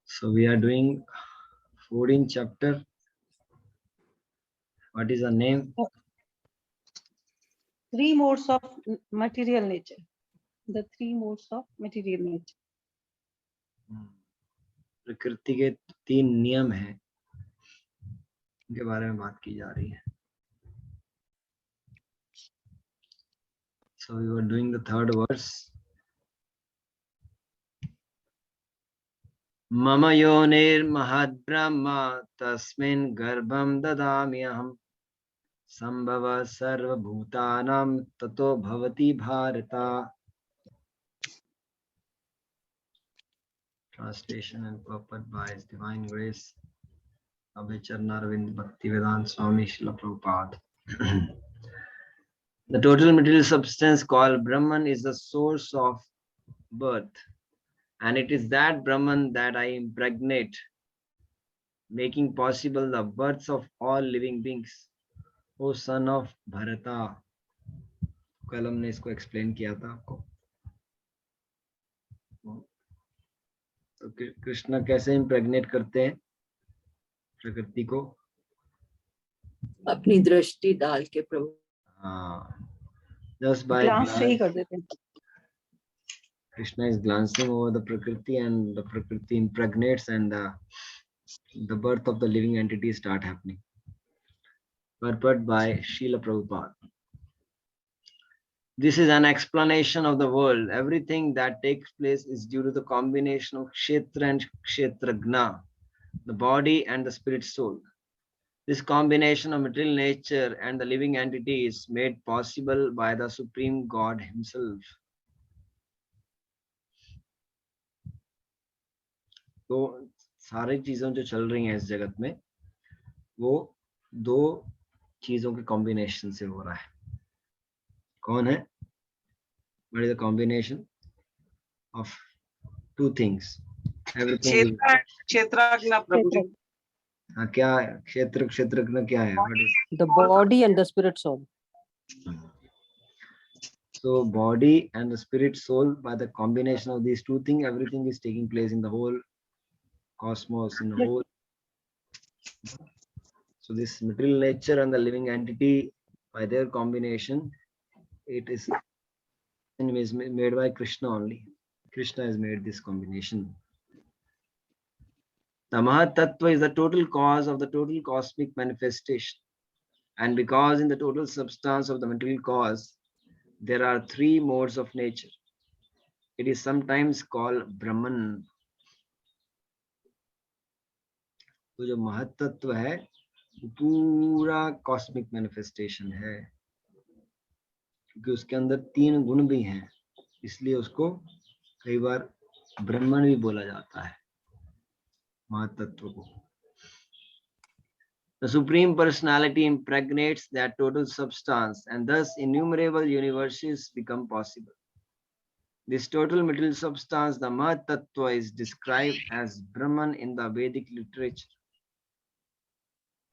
So we are doing 14th chapter. What is the name? Three modes of material nature. The three modes of material nature. प्रकृति के तीन नियम हैं, उनके बारे में बात की जा रही है. So we were doing the third verse. मम योनिर्महद् ब्रह्म तस्मिन् गर्भं ददाम्यहम् संभव सर्वभूतानां ततो भवति Bharat. Translation and purport by His Divine Grace Abhay Charnarvind Bhaktivedanta Swami Srila Prabhupada. The total material substance called Brahman is the source of birth, and it is that Brahman that I impregnate, making possible the births of all living beings. O son of Bharata. कल हमने इसको explain किया था आपको. तो कृष्ण कैसे impregnate करते हैं प्रकृति को? अपनी दृष्टि डाल के प्रभु. हाँ, just by ग्लांस से ही कर देते हैं. Krishna is glancing over the Prakriti and the Prakriti impregnates and the birth of the living entities start happening. Purport by Srila Prabhupada. This is an explanation of the world. Everything that takes place is due to the combination of Kshetra and Kshetragna, the body and the spirit soul. This combination of material nature and the living entity is made possible by the Supreme God Himself. तो सारी चीजों जो चल रही हैं इस जगत में वो दो चीजों के कॉम्बिनेशन से हो रहा है. कौन है? What is the combination of two things? Everything. क्षेत्रज्ञ प्रभु जी. हाँ, क्या है क्षेत्रज्ञ क्या है? What is? The body and the spirit soul. So body and the spirit soul, by the combination of these two things, everything is taking place in the whole cosmos, in the whole. So this material nature and the living entity, by their combination, it is made by Krishna only. Krishna has made this combination. The Mahat Tattva is the total cause of the total cosmic manifestation. And because in the total substance of the material cause, there are three modes of nature. It is sometimes called Brahman. तो जो महत तत्व है वो पूरा cosmic manifestation है, क्योंकि उसके अंदर तीन गुण भी हैं, इसलिए उसको कई बार ब्रह्मन भी बोला जाता है महत तत्व को. The Supreme Personality impregnates that total substance, and thus innumerable universes become possible. This total material substance, the Mahat Tattva, is described as Brahman in the Vedic literature.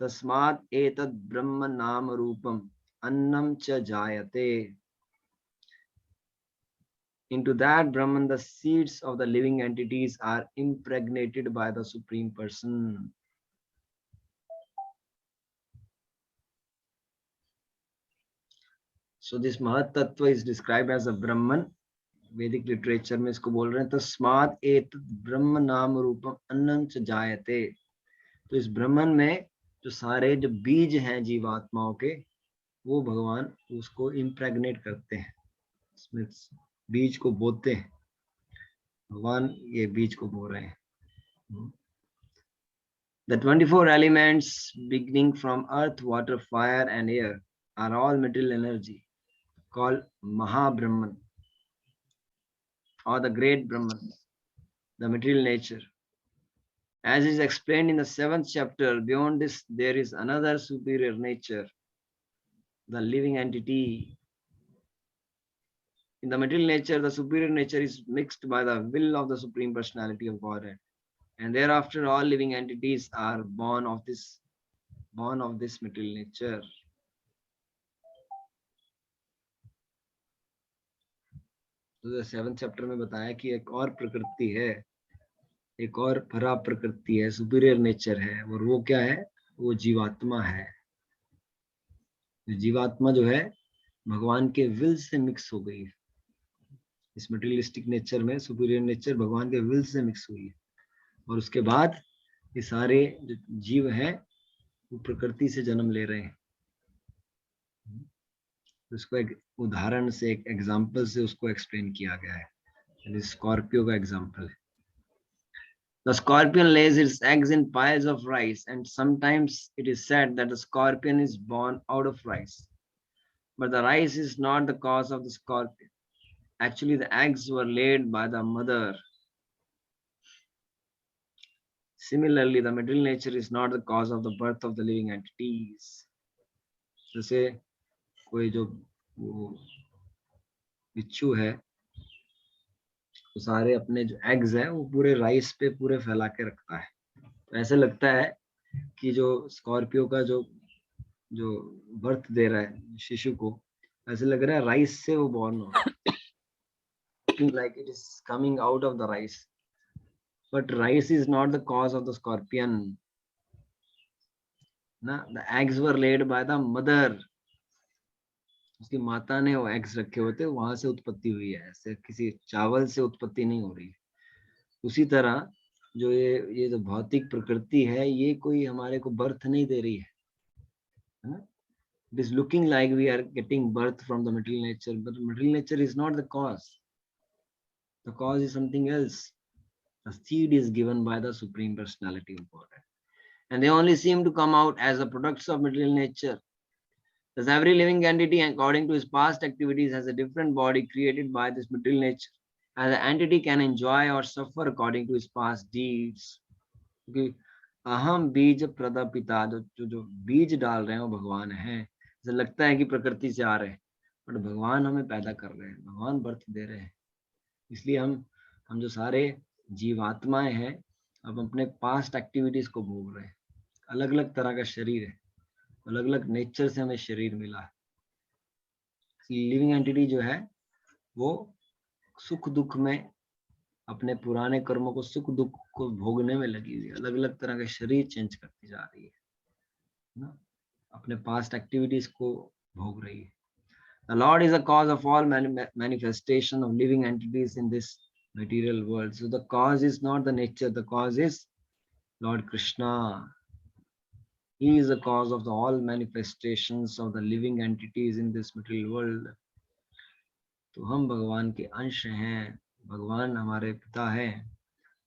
Tasmat etad Brahma nama rupam annam cha jayate. Into that Brahman, the seeds of the living entities are impregnated by the Supreme Person. So this Mahat Tattva is described as a Brahman. Vedic literature में इसको बोल रहे हैं तस्मात् एतद् ब्रह्म नाम रूपम अन्नं च जायते. तो इस ब्रह्मन में जो सारे जो बीज हैं जीवात्माओं के, वो भगवान उसको इम्प्रेग्नेट करते हैं, इसमें बीज को बोते हैं. भगवान ये बीज को बो रहे हैं. The 24 elements beginning from earth, water, fire and air are all material energy called Mahabrahman, or the great Brahman, the material nature. As is explained in the 7th chapter, beyond this there is another superior nature, the living entity. In the material nature, the superior nature is mixed by the will of the Supreme Personality of Godhead, and thereafter all living entities are born of this material nature. तो 7th chapter में बताया कि एक और प्रकृति है, एक और परा प्रकृति है, सुपीरियर नेचर है, और वो क्या है? वो जीवात्मा है। जीवात्मा जो है भगवान के विल से मिक्स हो गई है। इस मटेरियलिस्टिक नेचर में सुपीरियर नेचर भगवान के विल से मिक्स हुई है, और उसके बाद ये सारे जो जीव हैं वो प्रकृति से जन्म ले रहे हैं। उसको एक उदाहरण से, एक एग्जाम्पल से उसको एक्सप्लेन किया गया है। स्कॉर्पियो का एग्जाम्पल है। The scorpion lays its eggs in piles of rice, and sometimes it is said that the scorpion is born out of rice. But the rice is not the cause of the scorpion. Actually, the eggs were laid by the mother. Similarly, the material nature is not the cause of the birth of the living entities. जैसे कोई जो वो बिच्छू है, तो सारे अपने जो एग्स है वो पूरे राइस पे पूरे फैला के रखता है। तो ऐसे लगता है कि जो स्कॉर्पियो का जो जो बर्थ दे रहा है शिशु को, ऐसे लग रहा है राइस से वो बॉर्न हो, like it is coming out of the rice. But rice is not the cause of the scorpion. ना, the eggs were laid by the mother. उसकी माता ने वो एग्स रखे होते, वहां से उत्पत्ति हुई है, ऐसे किसी चावल से उत्पत्ति नहीं हो रही। उसी तरह जो ये जो भौतिक प्रकृति है, ये कोई हमारे को बर्थ नहीं दे रही है। It is looking like we are getting birth from the material nature, but material nature is not the cause. The cause is something else. The seed is given by the Supreme Personality of Godhead, and they only seem to come out as the products of material nature. Thus, every living entity, according to his past activities, has a different body created by this material nature, and the entity can enjoy or suffer according to his past deeds. क्योंकि अहम बीज प्रदापिता, जो बीज डाल रहे हैं वो भगवान है। ऐसा लगता है कि प्रकृति से आ रहे हैं, बट भगवान हमें पैदा कर रहे हैं, भगवान बर्थ दे रहे हैं। इसलिए हम जो सारे जीवात्माएं हैं, अब अपने पास्ट एक्टिविटीज को भोग रहे हैं। अलग अलग तरह का शरीर है, अलग अलग नेचर से हमें शरीर मिला है। लिविंग एंटिटी जो है वो सुख दुख में अपने पुराने कर्मों को, सुख दुख को भोगने में लगी हुई है, अलग अलग तरह का शरीर चेंज करती जा रही है ना, अपने पास्ट एक्टिविटीज को भोग रही है। The Lord is the cause of all manifestation of living entities in this material world. So the cause is not the nature, the cause is Lord Krishna. He is the cause of all manifestations of the living entities in this material world. तो हम भगवान के अंश हैं, भगवान हमारे पिता हैं,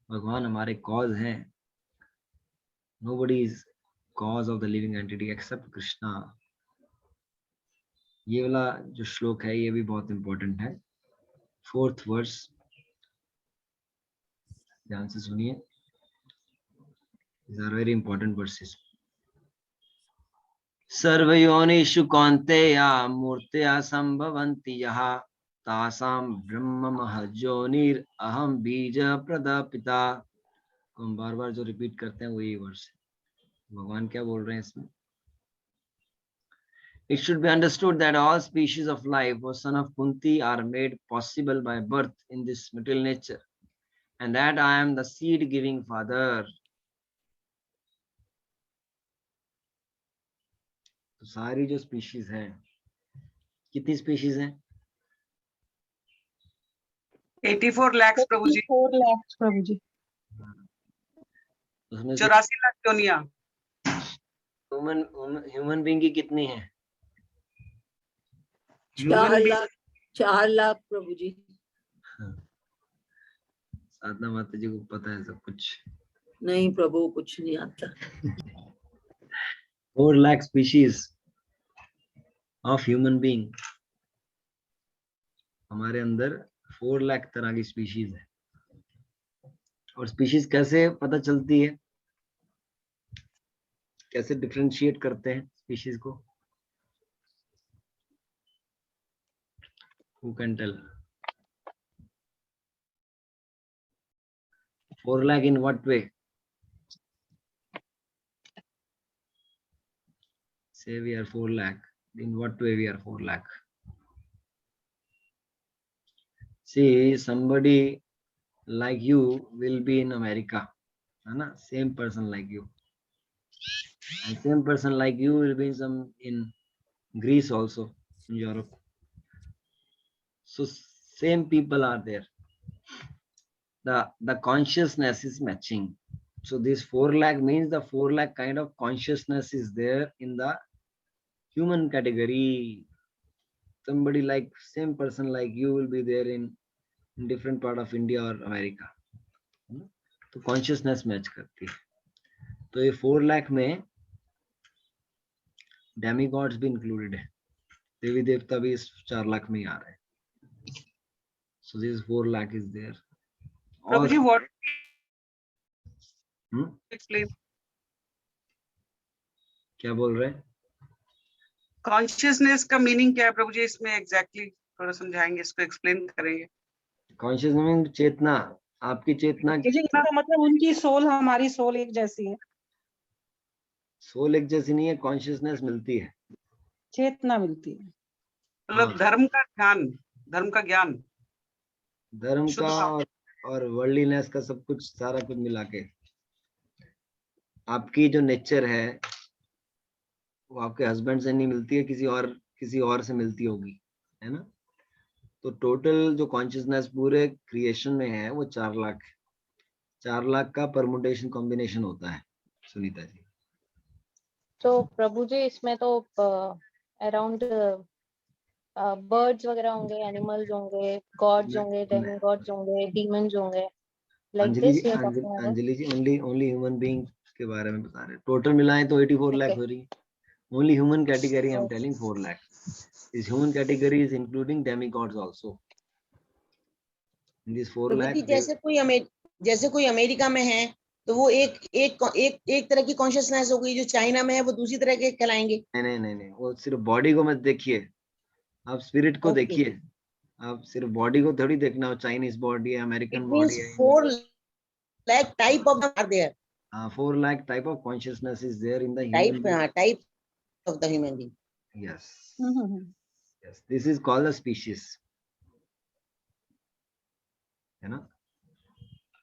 भगवान हमारे कॉज हैं। Nobody is cause of the living entity except Krishna. ये वाला जो श्लोक है ये भी बहुत इंपॉर्टेंट है। 4th वर्स ध्यान से सुनिए। These are very important verses. सर्वयोनिषु कौन्तेया मूर्त्या संभवन्ति यः तासां ब्रह्म महज्योनिर अहम बीज प्रदापिता। हम बार बार जो रिपीट करते हैं वही वर्स है। भगवान क्या बोल रहे हैं इसमें? It should be understood that all species of life, O son of Kunti, are made possible by birth in this material nature, and that I am the seed-giving father. तो सारी जो स्पीशीज हैं, कितनी स्पीशीज हैं? 84 लाख प्रभु जी, 4 lakhs प्रभु जी। उसमें से 84 lakh योनिया। Human being की कितनी है? 4 लाख प्रभु जी। साधना माता जी को पता है सब कुछ। नहीं प्रभु, कुछ नहीं आता। 4 lakh species of human being. हमारे अंदर 4 लाख तरह की स्पीशीज है। और स्पीशीज कैसे पता चलती है, कैसे डिफरेंशिएट करते हैं स्पीशीज को? Who can tell? 4 lakh in what way? Say we are 4 lakh. In what way we are 4 lakh? See, somebody like you will be in America, है ना? Same person like you, and same person like you will be in Greece also, in Europe. So same people are there. The consciousness is matching. So this 4 lakh means the 4 lakh kind of consciousness is there in the human category. Somebody like same person like you will be there in different part of India or America. तो consciousness match करती है. तो ये 4 lakh में demigods भी included है. देवी देवता भी इस 4 लाख में ही आ रहे हैं. So this 4 lakh is there. Prabhu ji what explain क्या बोल रहे हैं? कॉन्शियसनेस का मीनिंग क्या है प्रभु जी इसमें एग्जैक्टली थोड़ा समझाएंगे, इसको एक्सप्लेन करेंगे. कॉन्शियस मीन चेतना. आपकी चेतना मुझे इसका मतलब उनकी सोल हमारी सोल एक जैसी है, सोल एक जैसी नहीं है. कॉन्शियसनेस मिलती है, चेतना मिलती है. मतलब धर्म का ध्यान, धर्म का ज्ञान, धर्म शुद्ध का और वर्ल्डलीनेस का सब कुछ, सारा कुछ मिला के. आपकी जो नेचर है वो आपके हस्बैंड से नहीं मिलती है, किसी और से मिलती होगी, है ना? तो टोटल जो कॉन्शियसनेस पूरे क्रिएशन में है वो 4 लाख है. 4 लाख का परमुटेशन कॉम्बिनेशन होता है. सुनीता जी. तो प्रभु जी इसमें तो अराउंड बर्ड्स वगैरह होंगे, एनिमल्स होंगे, गॉड्स होंगे, डेमी गॉड्स होंगे, डीमंस होंगे, like this you are talking about. Anjali ji only human being के बारे में बता रहे हैं. टोटल मिलाएं तो 84 लाख हो रही है. Only human category I am telling 4 lakh. This human category is including demigods also. In this 4 Prabhu lakh. जी जैसे कोई अमेरिका में है तो वो एक तरह की कॉन्शियसनेस हो गई, जो चाइना में है वो दूसरी तरह के कहलाएंगे. नहीं, वो सिर्फ बॉडी को मत देखिए, आप स्पिरिट को देखिए. आप सिर्फ बॉडी को थोड़ी देखना हो. चाइनीज बॉडी है, अमेरिकन बॉडी है. 4 lakh type of them are there. 4 lakh type of consciousness is there in the Type human being. type of the human being. Yes. Yes, this is called a species, है ना?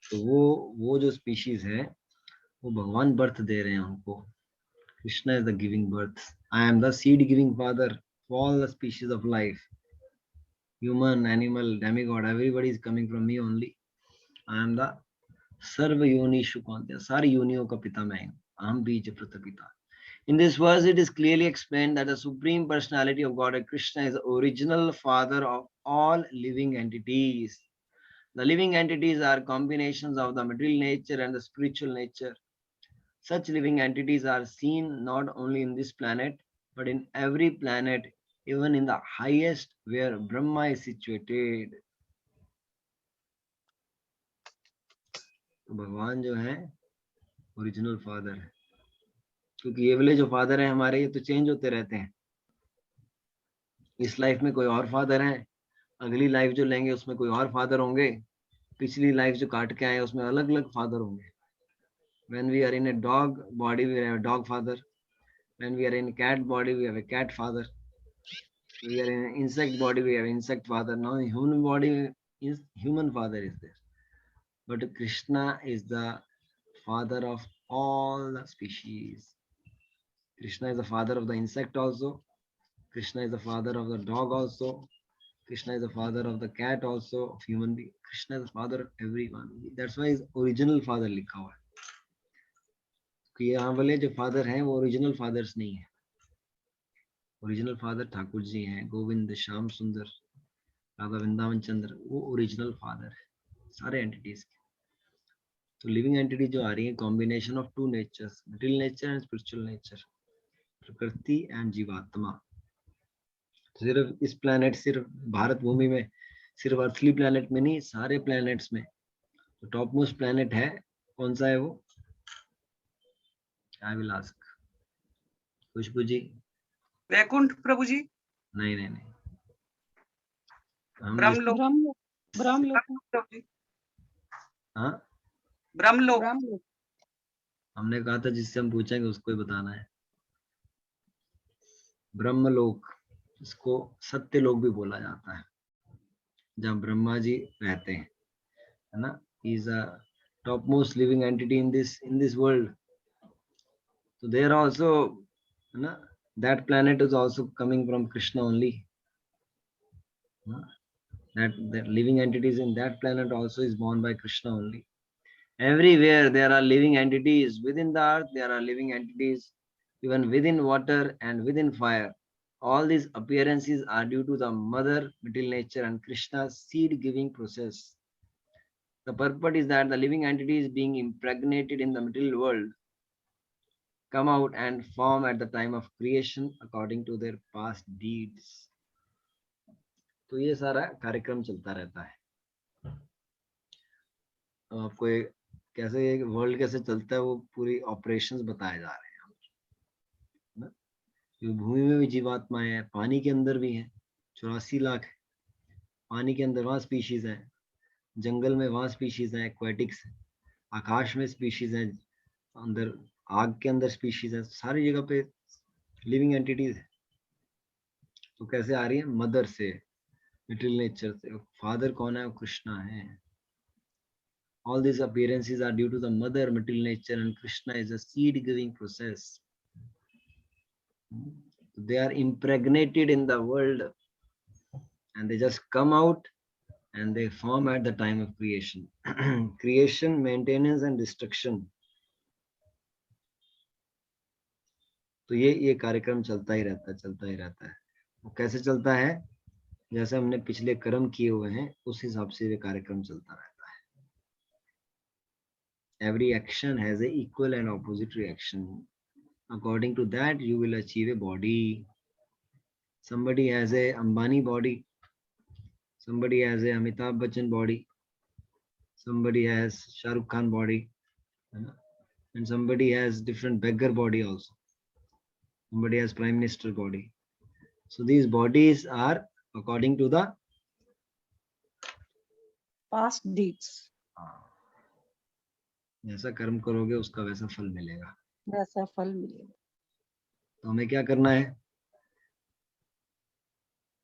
तो वो जो species है वो भगवान birth दे रहे हैं उनको. Krishna is the giving birth. I am the seed giving father for all the species of life. Human, animal, demigod, everybody is coming from me only. I am the सर्व योनिषु कौनते, सारी योनियों का पिता मैं हूं. अहम बीज प्रतपिता. In this verse, it is clearly explained that the Supreme Personality of Godhead Krishna is the original father of all living entities. The living entities are combinations of the material nature and the spiritual nature. Such living entities are seen not only in this planet, but in every planet, even in the highest where Brahma is situated. तो भगवान जो है original father है, क्योंकि ये वाले जो father है हमारे, ये तो चेंज होते रहते हैं. इस लाइफ में कोई और फादर है, अगली लाइफ जो लेंगे उसमें कोई और फादर होंगे, पिछली लाइफ जो काट के आए उसमें अलग अलग फादर होंगे. When we are in a dog body, we have a dog father. When we are in a cat body, we have a cat father. We are in an insect body, we have insect father. Now in human body is human father is there. But Krishna is the father of all the species. Krishna is the father of the insect also. Krishna is the father of the dog also. Krishna is the father of the cat also, of human being. Krishna is the father of everyone. That's why his original father लिखा हुआ है. कि यहाँ वाले जो father हैं वो original fathers नहीं है. ओरिजिनल फादर ठाकुर जी हैं, गोविंद, श्याम सुंदर, राधा वृंदावन चंद्र, वो ओरिजिनल फादर है सारे एंटिटीज के. तो लिविंग एंटिटी जो आ रही है combination of two natures, material nature and spiritual nature, प्रकृति एंड जीवात्मा. सिर्फ इस प्लैनेट, सिर्फ भारत भूमि में, सिर्फ अर्थली प्लैनेट में नहीं, सारे प्लैनेट्स में. तो टॉप मोस्ट प्लैनेट है कौन सा है वो? आई विल आस्क खुशबू जी. वैकुंठ प्रभु जी. नहीं, ब्रह्मलोक. ब्रह्मलोक. प्रभु जी. हाँ, ब्रह्मलोक. हमने कहा था जिससे हम पूछेंगे उसको ही बताना है. ब्रह्मलोक, इसको सत्य लोक भी बोला जाता है. जहाँ ब्रह्मा जी रहते हैं, है ना. He is a topmost living entity in this world. So there also, है ना, that planet is also coming from Krishna only. That living entities in that planet also is born by Krishna only. Everywhere there are living entities. Within the earth there are living entities, even within water and within fire. All these appearances are due to the mother, material nature, and Krishna's seed giving process. The purport is that the living entities being impregnated in the material world come out and form at the time of creation according to their past deeds. तो ये सारा कार्यक्रम चलता रहता है. अब आपको कैसे वर्ल्ड कैसे चलता है वो पूरी ऑपरेशंस बताए जा रहे हैं. भूमि में भी जीवात्माएं हैं, पानी के अंदर भी हैं, 84 लाख है. पानी के अंदर वहाँ स्पीशीज हैं, जंगल में वहाँ स्पीशीज हैं, एक्वेटिक्स, आकाश में स्पीशीज हैं, अंदर आग के अंदर स्पीशीज है, सारी जगह पे लिविंग एंटिटीज है. तो कैसे आ रही है? मदर से, मटेरियल नेचर से. फादर कौन है? कृष्णा है. All these appearances are due to the mother, material nature, and Krishna is a seed-giving process. They are impregnated in the world, and they just come out, and they form at the time of creation. Creation, maintenance, and destruction. तो ये कार्यक्रम चलता ही रहता है. वो कैसे चलता है? जैसे हमने पिछले कर्म किए हुए हैं उस हिसाब से ये कार्यक्रम चलता रहता है. Every action has a equal and opposite reaction. According to that, you will achieve a body. Somebody has a Ambani body. Somebody has a Amitabh Bachchan body. Somebody has Shah Rukh Khan body. And somebody has different beggar body also. Somebody has Prime Minister body. So these bodies are according to the past deeds. जैसा कर्म करोगे उसका वैसा फल मिलेगा. वैसा फल मिलेगा. तो हमें क्या करना है?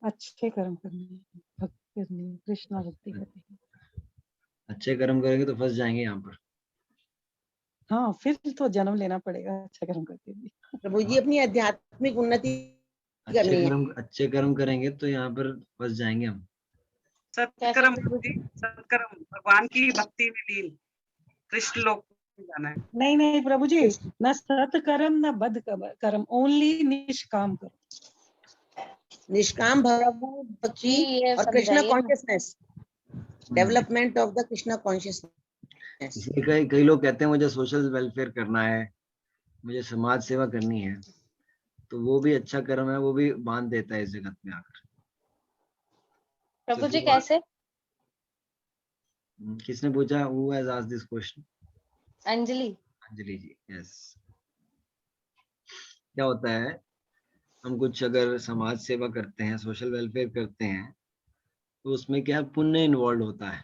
अच्छे कर्म करने हैं, भक्ति करनी है, कृष्णा भक्ति करनी है. अच्छे कर्म करेंगे तो फंस जाएंगे यहाँ पर. हाँ, फिर तो जन्म लेना पड़ेगा अच्छा कर्म करके भी. प्रभु जी अपनी आध्यात्मिक उन्नति करनी है. अच्छे कर्म करेंगे तो यहाँ पर फंस जाएंगे हम. सत्कर्म भगवान की भक्ति में लीन कृष्ण लोक में जाना है. नहीं प्रभु जी, न सत्कर्म न बद कर्म, ओनली निष्काम कर्म. निष्काम भक्ति और Krishna consciousness, development of the Krishna consciousness. इसलिए कई लोग कहते हैं मुझे सोशल वेलफेयर करना है, मुझे समाज सेवा करनी है, तो वो भी अच्छा कर्म है, वो भी बांध देता है इस जगत में आकर. प्रभु जी कैसे? किसने पूछा? Who has asked this question? Anjali ji. Yes. क्या होता है, हम कुछ अगर समाज सेवा करते हैं, सोशल वेलफेयर करते हैं, तो उसमें क्या पुण्य इन्वॉल्व होता है.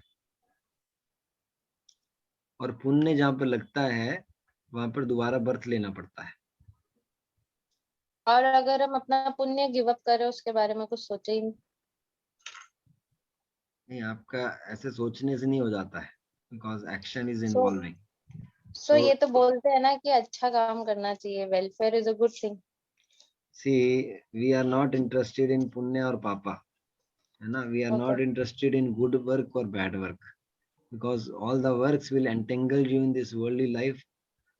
और पुण्य जहाँ पर लगता है वहां पर दोबारा बर्थ लेना पड़ता है. और अगर हम अपना पुण्य गिव अप करें उसके बारे में कुछ सोचे ही नहीं, आपका ऐसे सोचने से नहीं हो जाता है, बिकॉज एक्शन इज इन्वॉल्विंग. तो ये तो बोलते हैं ना कि अच्छा काम करना चाहिए, welfare is a good thing. See, we are not interested in punya or papa, है ना. We are not interested in good work or bad work, because all the works will entangle you in this worldly life.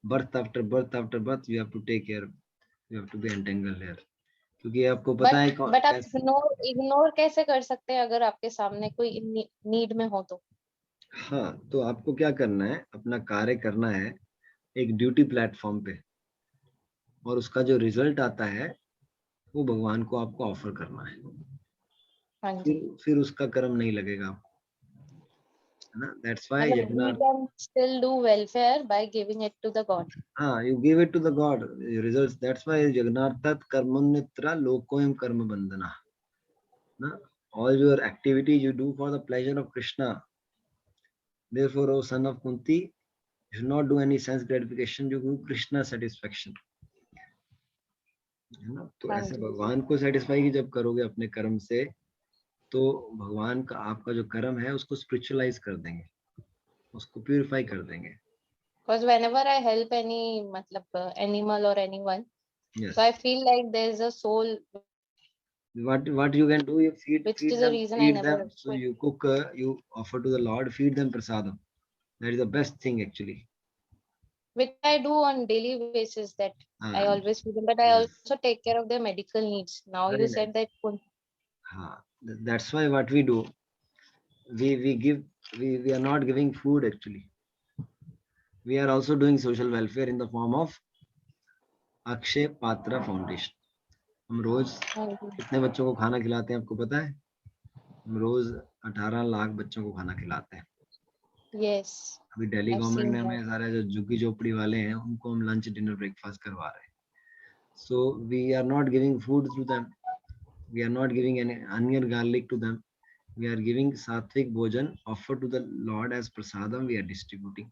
Birth after birth after birth, you have to take care. You have to be entangled here. क्योंकि आपको पता है. But आप ignore कैसे कर सकते हैं अगर आपके सामने कोई नीड में हो तो? हाँ, तो आपको क्या करना है, अपना कार्य करना है एक ड्यूटी प्लेटफॉर्म पे, और उसका जो रिजल्ट आता है वो भगवान को आपको ऑफर करना है. फिर उसका कर्म नहीं लगेगा, है ना. That's why we can still do welfare by giving it to the God. हाँ, you give it to the God results. That's why Jagannath karmanitra lokoyam karma bandhana. Na, all your activity you do for the pleasure of Krishna. Therefore, O son of Kunti, you should not do any sense gratification, you do Krishna satisfaction. है ना. तो ऐसे भगवान को satisfy जब करोगे अपने कर्म से, तो भगवान का आपका जो कर्म है उसको स्पिरिचुअलाइज कर देंगे, उसको प्यूरिफाई कर देंगे. Because whenever I help any animal or anyone, Yes. so I feel like there is a soul, What you can do, you feed which is the them, reason I never them. So you cook, you offer to the Lord, feed them prasadam. That is the best thing actually. which I do on daily basis, that I Ah, always feed them, but I yes. also take care of their medical needs. Now Very you said nice. that That's why what we do, we give, we are not giving food actually. We are also doing social welfare in the form of Akshay Patra Foundation. हम रोज कितने बच्चों को खाना खिलाते हैं आपको पता है? हम रोज 18 लाख बच्चों को खाना खिलाते हैं. yes, अभी दिल्ली I've गवर्नमेंट seen ने that. हमें सारे जो झुग्गी झोपड़ी वाले हैं उनको हम लंच डिनर ब्रेकफास्ट करवा रहे हैं. So we are not giving food to them. We are not giving any onion garlic to them. We are giving sattvic bhojan offered to the Lord as prasadam. We are distributing.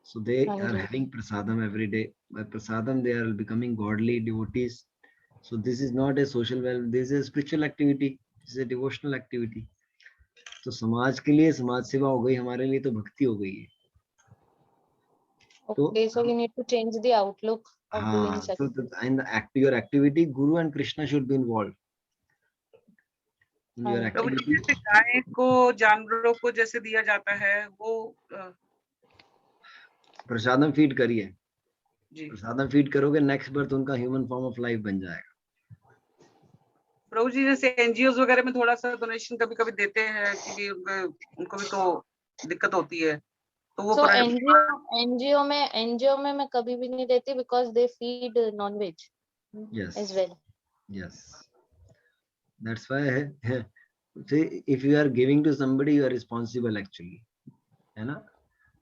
So they are having prasadam every day. By prasadam they are becoming godly devotees. So this is not a social welfare. This is a spiritual activity. This is a devotional activity. तो समाज के लिए समाज सेवा हो गई, हमारे लिए तो भक्ति हो गई है. Okay, so we need to change the outlook of doing such. So in your activity, Guru and Krishna should be involved. In your Prabhu ji, activity, जैसे गाय को जानवरों को जैसे दिया जाता है वो प्रसादम फीड करिए. जी प्रसादम फीड करोगे, नेक्स्ट बर्थ उनका ह्यूमन फॉर्म ऑफ लाइफ बन जाएगा. प्रभु जी, जैसे एनजीओ वगैरह में थोड़ा सा डोनेशन कभी कभी देते हैं कि उनको भी तो दिक्कत होती है, तो वो So NGO में मैं कभी भी नहीं देती, because they feed non-veg as well. Yes. That's why see, if you are giving to somebody, you are responsible actually, है ना?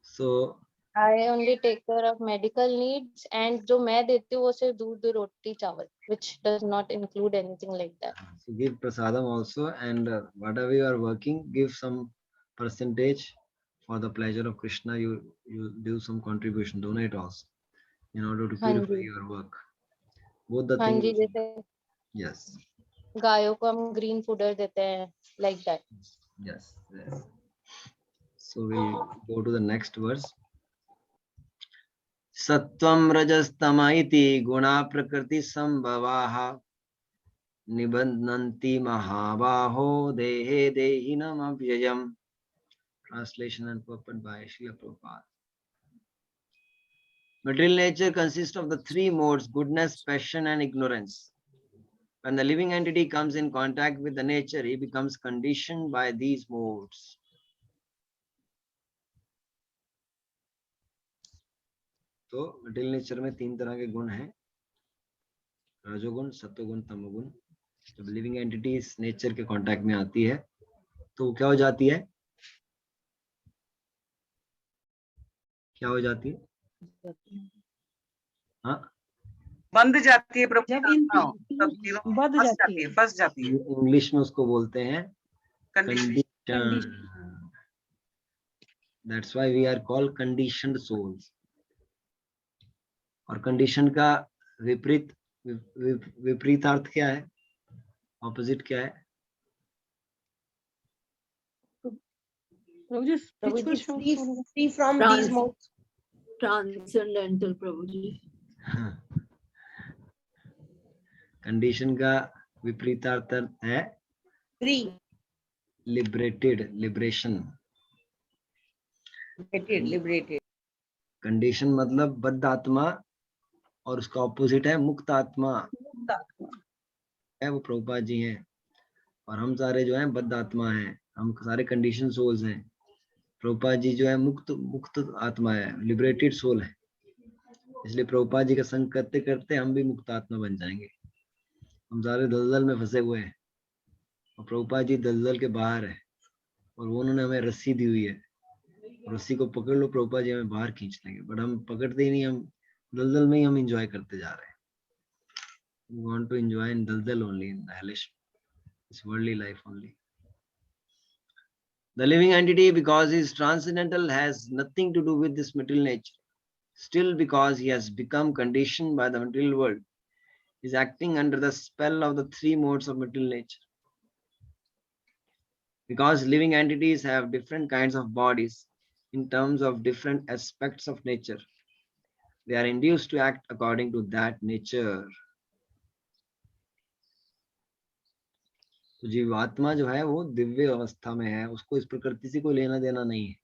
So I only take care of medical needs, and जो मैं देती हूँ वो सिर्फ दूध रोटी चावल, which does not include anything like that. so give prasadam also, and whatever you are working, give some percentage for the pleasure of Krishna. You do some contribution, donate also, in order to purify your work. Both the हाँ things. जी, जैसे Yes. गायों को हम green fooder देते हैं, like that. Yes. So we'll go to the next verse. Sattvam rajastama iti guna prakriti sambhavaha nibandhanti mahabaho dehe dehinam abhyayam. Translation and purport by Srila Prabhupada. Material nature consists of the three modes: goodness, passion, and ignorance. When the living entity comes in contact with the nature, he becomes conditioned by these modes. तो material nature में तीन तरह के गुण हैं: रजोगुण, सत्वगुण, तमोगुण. जब लिविंग एंटिटी इस नेचर के कांटेक्ट में आती है तो क्या हो जाती है? क्या हो जाती है? हाँ, बंध जाती है प्रभु, जब बंध जाती है, फंस जाती है. इंग्लिश में उसको बोलते हैं condition. That's why we are called conditioned souls. और कंडीशन का विपरीत अर्थ क्या है? ऑपोजिट क्या है? Prabhu ji free from these modes. Transcendental Prabhu ji. Condition का विपरीत अर्थ है Free. Liberated, liberation. Liberated. Condition मतलब बद्ध आत्मा, और उसका ऑपोजिट है मुक्त आत्मा. है वो प्रभुपाद जी हैं, और हम सारे जो हैं बद्ध आत्मा हैं. हम सारे कंडीशन सोल्स हैं. प्रभुपाद जी जो है मुक्त आत्मा है, लिबरेटेड सोल है. इसलिए प्रभुपाद जी का संग करते करते हम भी मुक्त आत्मा बन जाएंगे. हम सारे दलदल में फंसे हुए हैं और प्रभुपाद जी दलदल के बाहर है, और वो उन्होंने हमें रस्सी दी हुई है. रस्सी को पकड़ लो, प्रभुपाद जी हमें बाहर खींच लेंगे, बट हम पकड़ते ही नहीं. हम दलदल में ही हम एंजॉय करते जा रहे हैं. We want to enjoy in daldal only, in the hellish, this worldly life only. The living entity, because he is transcendental, has nothing to do with this material nature. Still, because he has become conditioned by the material world, he is acting under the spell of the three modes of material nature. because living entities have different kinds of bodies in terms of different aspects of nature. They are induced to act according to that nature. तो जीवात्मा जो है वो दिव्य अवस्था में है, उसको इस प्रकृति से कोई लेना देना नहीं है,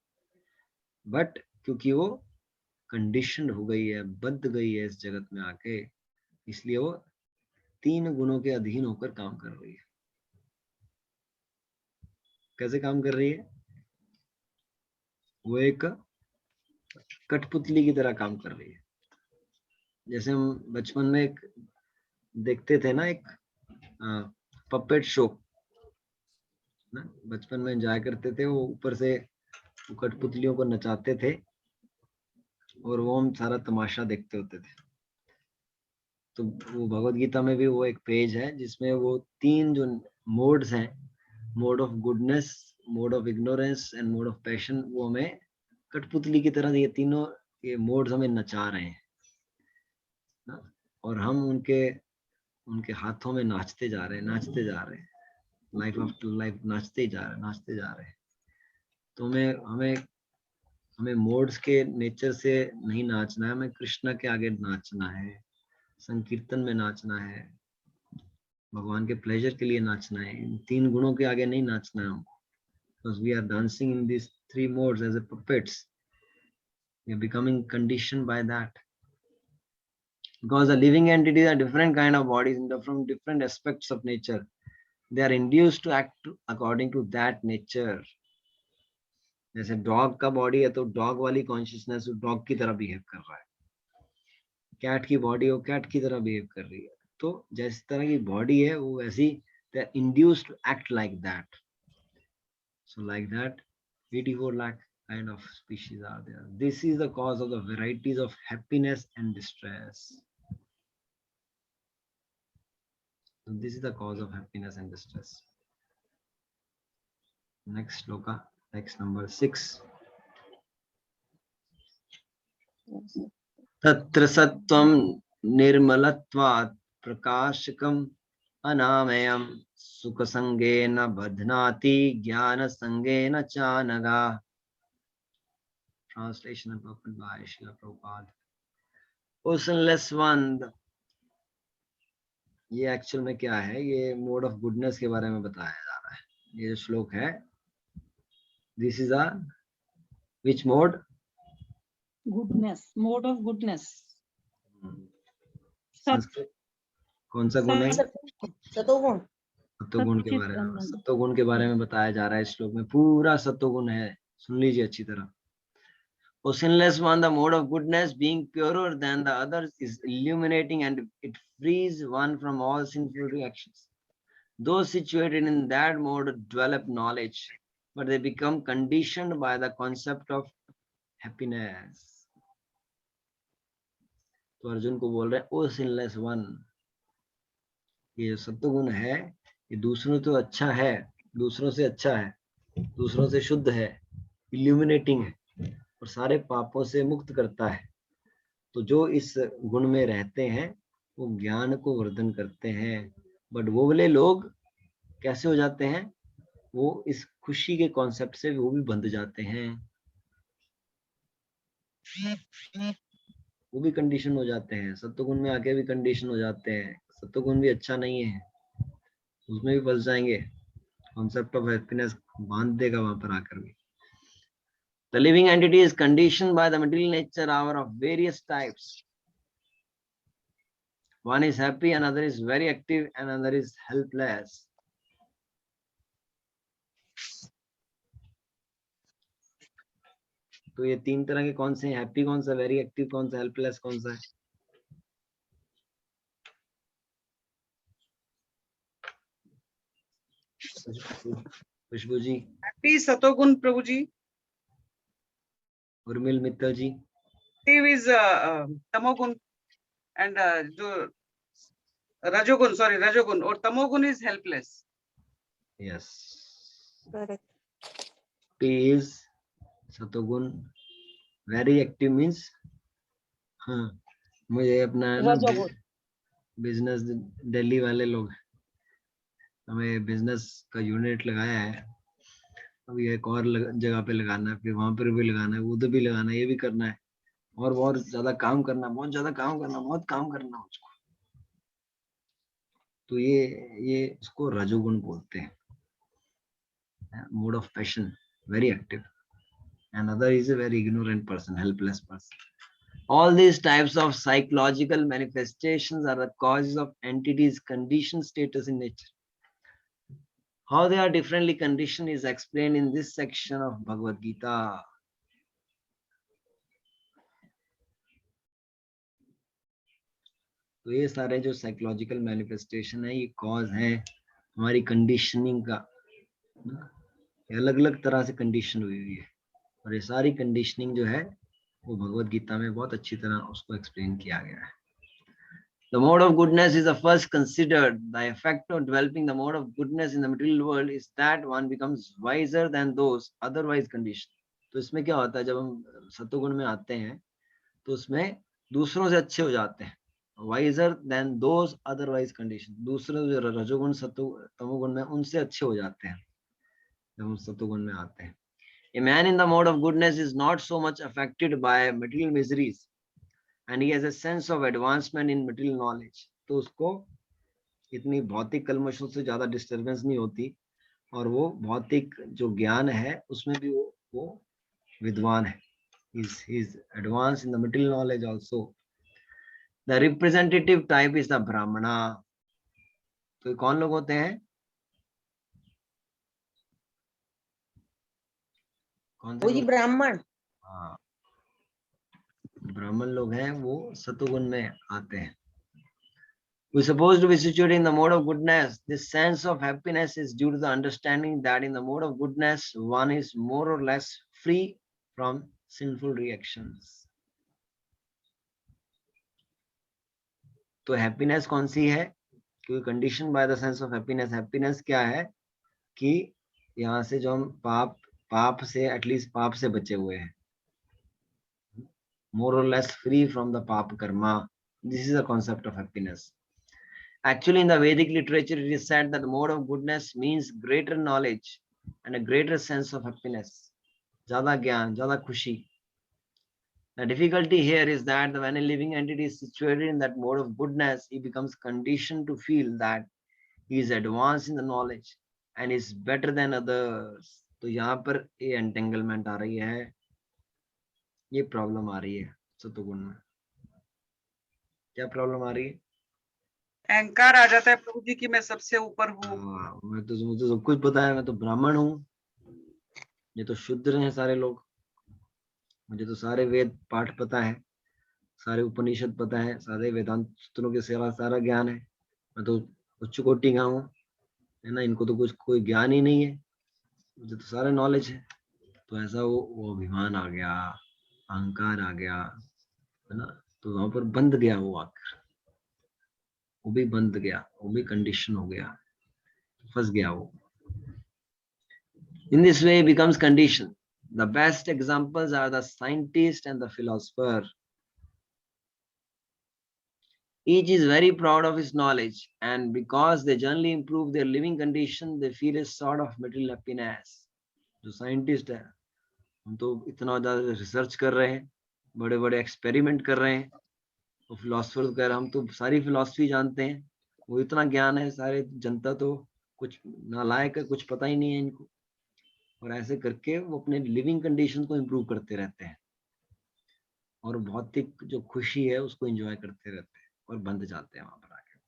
बट क्योंकि वो कंडीशनड हो गई है, बंध गई है इस जगत में आके, इसलिए वो 3 गुणों के अधीन होकर काम कर रही है। कैसे काम कर रही है? वो एक कठपुतली की तरह काम कर रही है। जैसे हम बचपन में एक देखते थे ना, एक पपेट शो ना, बचपन में एंजॉय करते थे, वो ऊपर से कठपुतलियों को नचाते थे और वो हम सारा तमाशा देखते होते थे। तो वो भगवद गीता में भी वो एक पेज है जिसमें वो 3 जो मोड्स हैं, mode of goodness, mode of ignorance and mode of passion, वो हमें कठपुतली की तरह ये तीनों ये मोड्स हमें नचा रहे हैं ना, और हम उनके हाथों में नाचते जा रहे हैं, लाइफ आफ्टर लाइफ नाचते जा रहे हैं। तो हमें मोड्स के नेचर से नहीं नाचना है, हमें कृष्णा के आगे नाचना है, संकीर्तन में नाचना है, भगवान के प्लेजर के लिए नाचना है। इन 3 गुणों के आगे नहीं नाचना है हमको, because we are dancing in these 3 modes as a puppets. We are becoming conditioned by that. Because the living entities are different kind of bodies from different aspects of nature. They are induced to act according to that nature. जैसे dog का body है तो dog वाली consciousness dog की तरह behave कर रहा है, कैट की बॉडी हो कैट की तरह बिहेव कर रही है। तो जिस तरह की बॉडी है वो वैसी they are induced to act like that. So like that 84 lakh kind of species are there. This is the cause of the varieties of happiness and distress. So this is the cause of happiness and distress. Next shloka, next number 6. तत्र सत्वं निर्मलत्वात् प्रकाशकम् अनामयम् सुखसंगेन बध्नाति ज्ञानसंगेन चानघा. Translation and purport by Srila Prabhupada. Oceanless one. ये actual में क्या है? ये mode of goodness के बारे में बताया जा रहा है। ये जो श्लोक है, this is a which mode? Goodness, mode of goodness. कौन सा गुण है? सतोगुण। सत्वगुण के बारे में, सत्वगुण के बारे में बताया जा रहा है इस श्लोक में। पूरा सत्वगुण है, सुन लीजिए अच्छी तरह। Oceanless one, the mode of goodness, being purer than the others, is illuminating and it frees one from all sinful reactions. Those situated in that mode develop knowledge, but they become conditioned by the concept of happiness. तो अर्जुन को बोल रहे हैं ओसिनलेस one, ये सत्वगुण है, ये दूसरों तो अच्छा है, दूसरों से अच्छा है, दूसरों से शुद्ध है, इल्यूमिनेटिंग है और सारे पापों से मुक्त करता है। तो जो इस गुण में रहते हैं वो ज्ञान को वर्धन करते हैं। बट वो वाले लोग कैसे हो जाते हैं? वो इस खुशी के कॉन्सेप्ट से वो भी बंध जाते हैं, वो भी कंडीशन हो जाते हैं, सत्वगुण में आके भी कंडीशन हो जाते हैं। सत्वगुण भी अच्छा नहीं है, उसमें भी फंस जाएंगे, कॉन्सेप्ट ऑफ हैप्पीनेस बांध देगा वहां पर आकर भी। The living entity is conditioned by the material nature hour of various types. One is happy, another is very active, and another is helpless. तो ये 3 तरह के कौन से हैं? हैप्पी कौन सा, वेरी एक्टिव कौन सा, हेल्पलेस कौन सा है? खुशबू जी। हैप्पी सतोगुण प्रभु जी। उर्मिल मित्तल जी। इज तमोगुण एंड जो रजोगुण, सॉरी रजोगुण, और तमोगुण is helpless. Yes, correct. P is सतोगुण, वेरी एक्टिव मींस, हाँ मुझे अपना बिजनेस, दिल्ली वाले लोग हमें बिजनेस का यूनिट लगाया है अभी एक और जगह पे लगाना है, फिर वहां पर भी लगाना है, उधर भी लगाना है, ये भी करना है, और बहुत ज्यादा काम करना, बहुत ज्यादा काम करना, बहुत काम करना उसको। तो ये इसको रजोगुण बोलते हैं, mode of passion, very active. Another is a very ignorant person, helpless person. All these types of psychological manifestations are the causes of entities' conditioned status in nature. How they are differently conditioned is explained in this section of Bhagavadgita. तो ये सारे जो psychological manifestation है, ये cause है हमारी conditioning का. अलग अलग तरह से कंडीशन हुई हुई है, और ये सारी कंडीशनिंग जो है वो भगवत गीता में बहुत अच्छी तरह उसको एक्सप्लेन किया गया है. The mode of goodness is the first considered. The effect of developing the mode of goodness in the material world is that one becomes wiser than those otherwise conditioned. तो इसमें क्या होता है, जब हम सत्वगुण में आते हैं तो उसमें दूसरों से अच्छे हो जाते हैं. Wiser than those otherwise conditioned. दूसरे जो रजोगुण तमोगुण में, उनसे अच्छे हो जाते हैं जब हम सत्वगुण में आते हैं. A man in the mode of goodness is not so much affected by material miseries, and he has a sense of advancement in material knowledge. तो उसको इतनी भौतिक कलमशों से ज्यादा डिस्टर्बेंस नहीं होती, और वो भौतिक जो ज्ञान है उसमें भी वो विद्वान है. He is advanced in the material knowledge also. The representative type is the Brahmana. तो कौन लोग होते हैं, कौन से वो जी लोग? ब्राह्मण. हाँ, ब्राह्मण लोग हैं, वो सतोगुण में आते हैं. We suppose to be situated in the mode of goodness. This sense of happiness is due to the understanding that in the mode of goodness, one is more or less free from sinful reactions. तो happiness कौन सी है, क्योंकि condition by the sense of happiness. Happiness क्या है कि यहाँ से जो हम पाप से, एटलीस्ट पाप से बचे हुए हैं, more or less free from the pap karma. This is the concept of happiness. Actually, in the Vedic literature, it is said that the mode of goodness means greater knowledge and a greater sense of happiness. Jada gyan, jada khushi. The difficulty here is that when a living entity is situated in that mode of goodness, he becomes conditioned to feel that he is advanced in the knowledge and is better than others. तो यहाँ पर ये entanglement आ रही है, ये problem आ रही है सतोगुण में. क्या प्रॉब्लम आ रही है? अहंकार आ जाता है प्रभु जी की मैं सबसे ऊपर हूँ. मुझे तो सब कुछ पता है, मैं तो ब्राह्मण हूँ, ये तो शूद्र हैं सारे लोग, मुझे तो सारे वेद पाठ पता है, सारे उपनिषद पता है, सारे वेदांत सूत्रों के सेवा सारा ज्ञान है, मैं तो उच्च कोटि का हूँ, है ना. इनको तो कुछ कोई ज्ञान ही नहीं है, मुझे तो सारा नॉलेज है. तो ऐसा वो अभिमान आ गया, अहंकार आ गया, है ना. तो वहां पर बंध गया वो आकर, वो भी बंध गया, वो भी कंडीशन हो गया, फंस गया वो. In this way, it becomes conditioned. The best examples are the scientist and the philosopher. Each is very proud of his knowledge, and because they generally improve their living condition, they feel a sort of material happiness. जो scientist है, हम तो इतना ज्यादा research कर रहे हैं, बड़े बड़े एक्सपेरिमेंट कर रहे हैं, और फिलोसफर कह रहे हम तो सारी फिलोसफी जानते हैं, वो इतना ज्ञान है, सारे जनता तो कुछ नालायक है, कुछ पता ही नहीं है इनको. और ऐसे करके वो अपने लिविंग कंडीशन को इम्प्रूव करते रहते हैं, और भौतिक जो खुशी है उसको एंजॉय करते रहते हैं, और बंध जाते हैं वहां पर आके.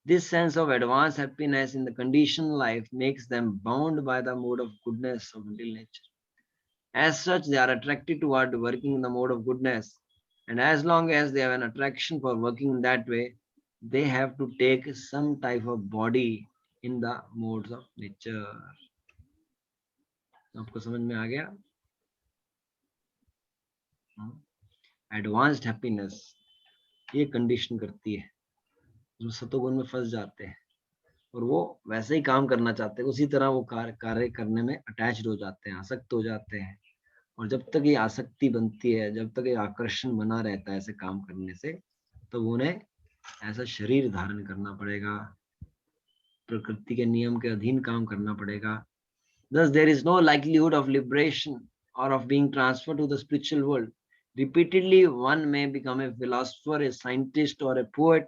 This sense of advanced happiness in the conditioned life makes them bound by the mode of goodness of material nature. As such, they are attracted toward working in the mode of goodness, and as long as they have an attraction for working in that way, they have to take some type of body in the modes of nature. आपको समझ में आ गया? Advanced happiness ये condition करती है, जो सतोगुण में फंस जाते हैं, और वो वैसे ही काम करना चाहते हैं, उसी तरह वो कार्य करने में अटैच्ड हो जाते हैं, आसक्त हो जाते हैं. और जब तक ये आसक्ति बनती है, जब तक ये आकर्षण बना रहता है ऐसे काम करने से, तो उन्हें ऐसा शरीर धारण करना पड़ेगा, प्रकृति के नियम के अधीन काम करना पड़ेगा, Thus, there is no likelihood of liberation or of being transferred to the spiritual world. Repeatedly, one may become a philosopher, a scientist, or a poet,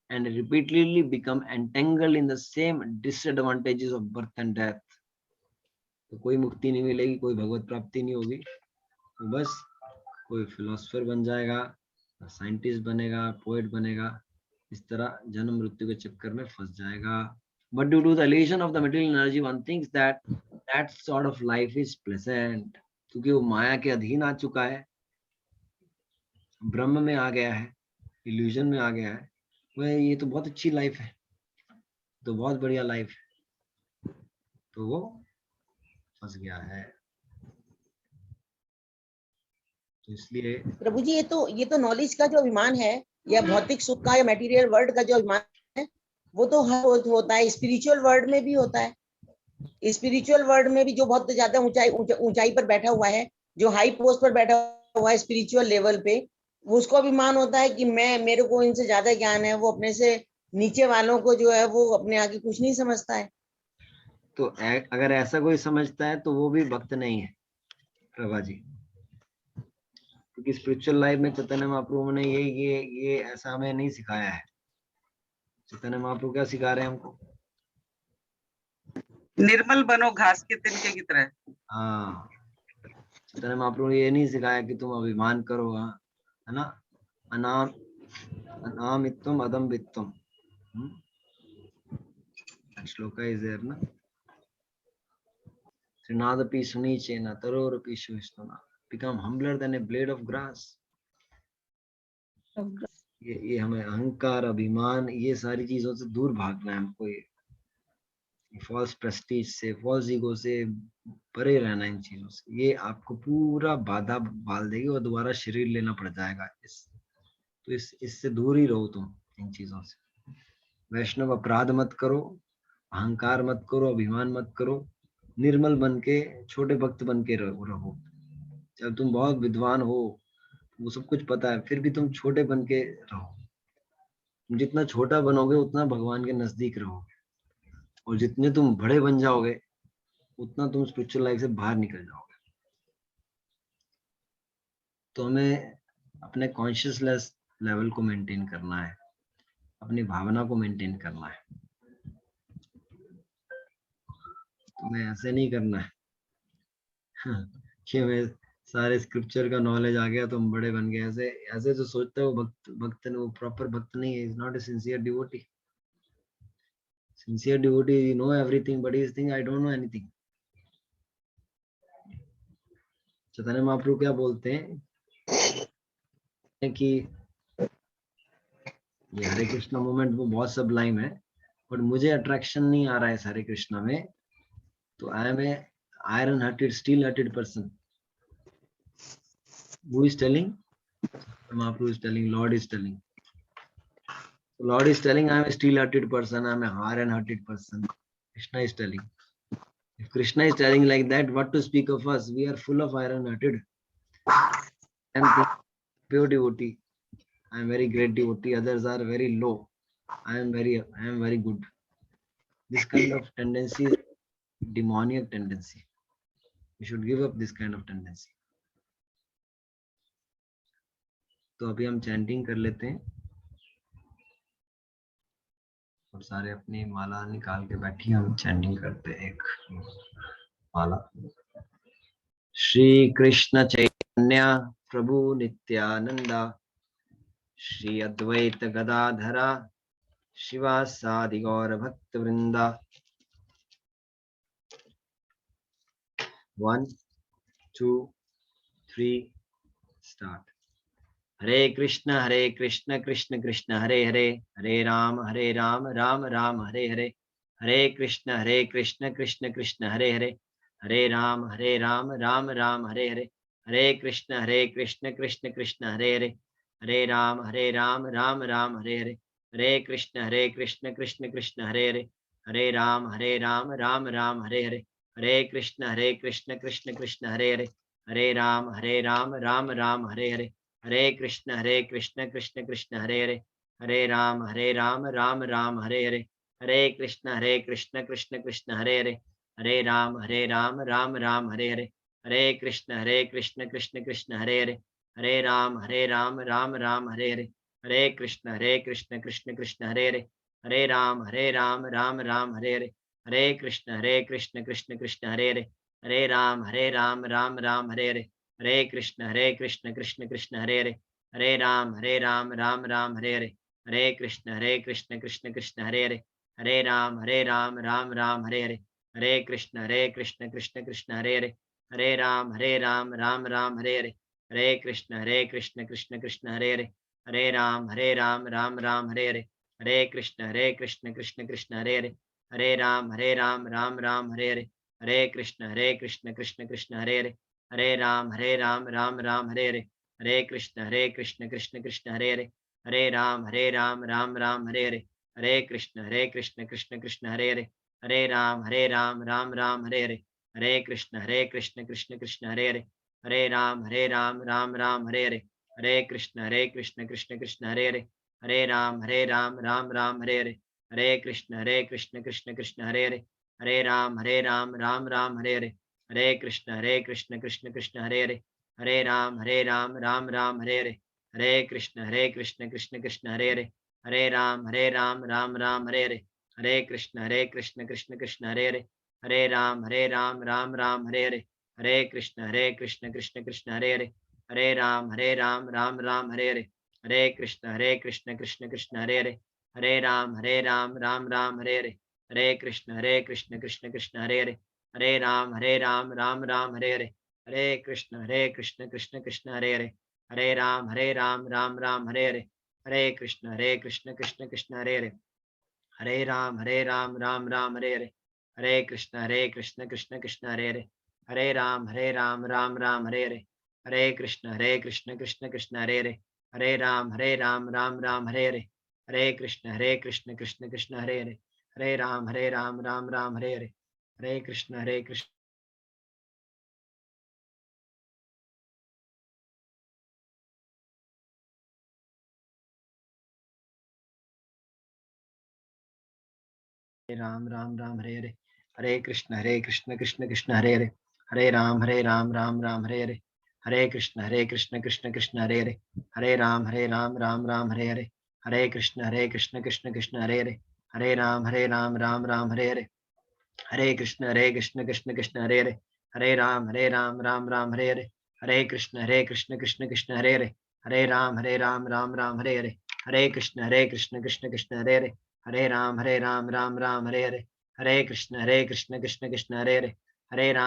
and repeatedly become entangled in the same disadvantages of birth and death. तो कोई मुक्ति नहीं मिलेगी, कोई भगवत प्राप्ति नहीं होगी, तो बस कोई फिलोसफर बन जाएगा, साइंटिस्ट बनेगा, पोएट बनेगा, इस तरह जन्म मृत्यु के चक्कर में फंस जाएगा. But due to the illusion of the material energy, one thinks that that sort of life is pleasant. क्योंकि वो माया के अधीन आ चुका है, ब्रह्म में आ गया है, इल्यूजन में आ गया है, वह ये तो बहुत अच्छी लाइफ है, तो बहुत बढ़िया लाइफ है, तो वो फंस गया है. तो इसलिए प्रभु जी, ये तो नॉलेज का जो अभिमान है, या भौतिक सुख का या मटेरियल वर्ल्ड का जो अभिमान है, वो तो हर रोज होता है. स्पिरिचुअल वर्ल्ड में भी होता है. स्पिरिचुअल वर्ल्ड में भी जो बहुत ज्यादा ऊंचाई पर बैठा हुआ है, जो हाई पोस्ट पर बैठा हुआ है स्पिरिचुअल लेवल पे, उसको अभिमान होता है कि मेरे को इनसे ज्यादा ज्ञान है. वो अपने से नीचे वालों को जो है वो अपने आगे कुछ नहीं समझता है. तो अगर ऐसा कोई समझता है तो वो भी भक्त नहीं है प्रभा जी, क्योंकि स्पिरिचुअल लाइफ में चैतन्य महाप्रभु ने ये ऐसा हमें नहीं सिखाया है. चैतन्य महाप्रभु क्या सिखा रहे हैं हमको? निर्मल बनो घास के तिनके की तरह. हाँ, चैतन्य महाप्रभु ने ये नहीं सिखाया कि तुम अभिमान करो, है ना, अनामित्वम अदम्भित्वम. श्लोका इज देयर ना, श्रीनादपि सुनीचेन तरोरपि शुष्णुना, become humbler than a blade of grass. ये हमें अहंकार, अभिमान, ये सारी चीजों से दूर भागना है हमको. ये फॉल्स प्रेस्टीज से, फॉल्स ईगो से परे रहना इन चीजों से. ये आपको पूरा बाधा डाल देगी और दोबारा शरीर लेना पड़ जाएगा. तो इससे दूर ही रहो तुम इन चीजों से. वैष्णव अपराध मत करो, अहंकार मत करो, अभिमान मत करो, निर्मल बन के, छोटे भक्त बन के रहो. जब तुम बहुत विद्वान हो, वो सब कुछ पता है, फिर भी तुम छोटे बन के रहो. जितना छोटा बनोगे उतना भगवान के नजदीक रहोगे, और जितने तुम बड़े बन जाओगे उतना तुम स्पिरिचुअल लाइफ से बाहर निकल जाओगे. तो हमें अपने कॉन्शियसनेस लेवल को मेंटेन करना है, अपनी भावना को मेंटेन करना है. तुम्हें ऐसे नहीं करना है कि मैं सारे स्क्रिप्चर का नॉलेज आ गया तो हम बड़े बन गए. ऐसे जो सोचते हो भक्त वो प्रॉपर भक्त नहीं है. Is not a sincere devotee. Sincere devotee you know everything but is think I don't know anything. Chaitanya Mahaprabhu क्या बोलते हैं कि ये हरे कृष्णा मूवमेंट वो बहुत सबलाइम है, बट मुझे अट्रैक्शन नहीं आ रहा है हरे कृष्णा में, तो I am a iron hearted, steel hearted person. Who is telling? Mahaprabhu is telling, Lord is telling. Lord is telling, I am a steel-hearted person, I am a iron-hearted person. Krishna is telling. If Krishna is telling like that, what to speak of us? We are full of iron-hearted. I am pure devotee. I am very great devotee. Others are very low. I am very good. This kind of tendency is demoniac tendency. We should give up this kind of tendency. तो अभी हम chanting कर लेते हैं, और सारे अपनी माला निकाल के बैठिए, हम चैंटिंग करते हैं एक माला. श्री कृष्ण चैतन्य प्रभु नित्यानंदा, श्री अद्वैत गदाधरा, शिवासादि गौर भक्त वृंदा. 1 2 3 स्टार्ट. हरे कृष्ण कृष्ण कृष्ण हरे हरे, हरे राम राम राम हरे हरे. हरे कृष्ण कृष्ण कृष्ण हरे हरे, हरे राम राम राम हरे हरे. हरे कृष्ण कृष्ण कृष्ण हरे हरे, हरे राम राम राम हरे हरे. हरे कृष्ण कृष्ण कृष्ण हरे हरे, हरे राम राम राम हरे हरे. हरे कृष्ण कृष्ण कृष्ण हरे हरे, हरे राम राम राम हरे हरे. हरे कृष्ण कृष्ण कृष्ण हरे हरे, हरे राम राम राम हरे हरे. हरे कृष्ण कृष्ण कृष्ण हरे हरे, हरे राम राम राम हरे हरे, हरे कृष्ण कृष्ण कृष्ण हरे हरे, हरे राम राम राम हरे हरे, हरे कृष्ण कृष्ण कृष्ण हरे हरे, हरे राम राम राम हरे हरे, हरे कृष्ण कृष्ण कृष्ण हरे हरे, हरे राम राम राम हरे हरे, हरे कृष्ण कृष्ण कृष्ण हरे हरे, हरे राम राम राम हरे हरे, हरे कृष्ण कृष्ण कृष्ण हरे हरे, हरे राम राम राम हरे हरे, हरे कृष्ण कृष्ण कृष्ण हरे हरे, हरे राम राम राम हरे हरे, हरे कृष्ण कृष्ण कृष्ण हरे हरे, हरे राम राम राम हरे हरे, हरे कृष्ण कृष्ण कृष्ण हरे हरे, हरे राम राम राम हरे हरे, हरे कृष्ण कृष्ण कृष्ण हरे हरे, हरे राम राम राम हरे हरे, हरे कृष्ण कृष्ण कृष्ण हरे हरे, हरे राम राम राम हरे हरे, हरे कृष्ण कृष्ण कृष्ण हरे हरे, हरे राम राम राम हरे हरे, हरे कृष्ण कृष्ण कृष्ण हरे हरे, हरे राम राम राम हरे हरे, हरे कृष्ण कृष्ण कृष्ण हरे हरे, हरे राम राम राम हरे हरे, हरे कृष्ण कृष्ण कृष्ण हरे हरे, हरे राम राम राम हरे हरे, हरे कृष्ण कृष्ण कृष्ण हरे हरे, हरे राम राम राम हरे हरे, हरे कृष्ण कृष्ण कृष्ण हरे हरे, हरे राम राम राम हरे हरे, हरे कृष्ण कृष्ण कृष्ण हरे हरे, हरे राम राम राम हरे हरे, हरे कृष्ण कृष्ण कृष्ण हरे हरे, हरे राम राम राम हरे हरे, हरे कृष्ण कृष्ण कृष्ण हरे हरे, हरे राम राम राम हरे हरे, हरे कृष्ण कृष्ण कृष्ण हरे हरे, हरे राम राम राम हरे हरे, हरे कृष्ण कृष्ण कृष्ण हरे हरे, हरे राम राम राम हरे हरे, हरे कृष्ण कृष्ण कृष्ण हरे हरे, हरे राम राम राम हरे हरे, हरे कृष्ण कृष्ण कृष्ण हरे हरे, हरे राम राम राम हरे हरे, हरे कृष्ण कृष्ण कृष्ण हरे हरे, हरे राम राम राम हरे हरे, हरे कृष्ण कृष्ण कृष्ण हरे हरे, हरे राम राम राम हरे हरे, हरे कृष्ण कृष्ण राम राम हरे हरे, हरे कृष्ण कृष्ण कृष्ण हरे हरे, हरे राम राम राम हरे हरे, हरे कृष्ण कृष्ण कृष्ण हरे हरे, हरे राम राम राम हरे हरे, हरे कृष्ण कृष्ण कृष्ण हरे हरे, हरे राम राम राम हरे हरे, हरे कृष्ण कृष्ण कृष्ण हरे हरे, हरे राम राम राम हरे हरे, हरे कृष्ण कृष्ण कृष्ण हरे हरे, हरे राम राम राम हरे हरे, हरे कृष्ण कृष्ण कृष्ण हरे हरे, हरे राम राम राम हरे हरे, हरे कृष्ण कृष्ण कृष्ण हरे हरे, हरे राम राम राम हरे हरे, हरे कृष्ण कृष्ण कृष्ण हरे हरे,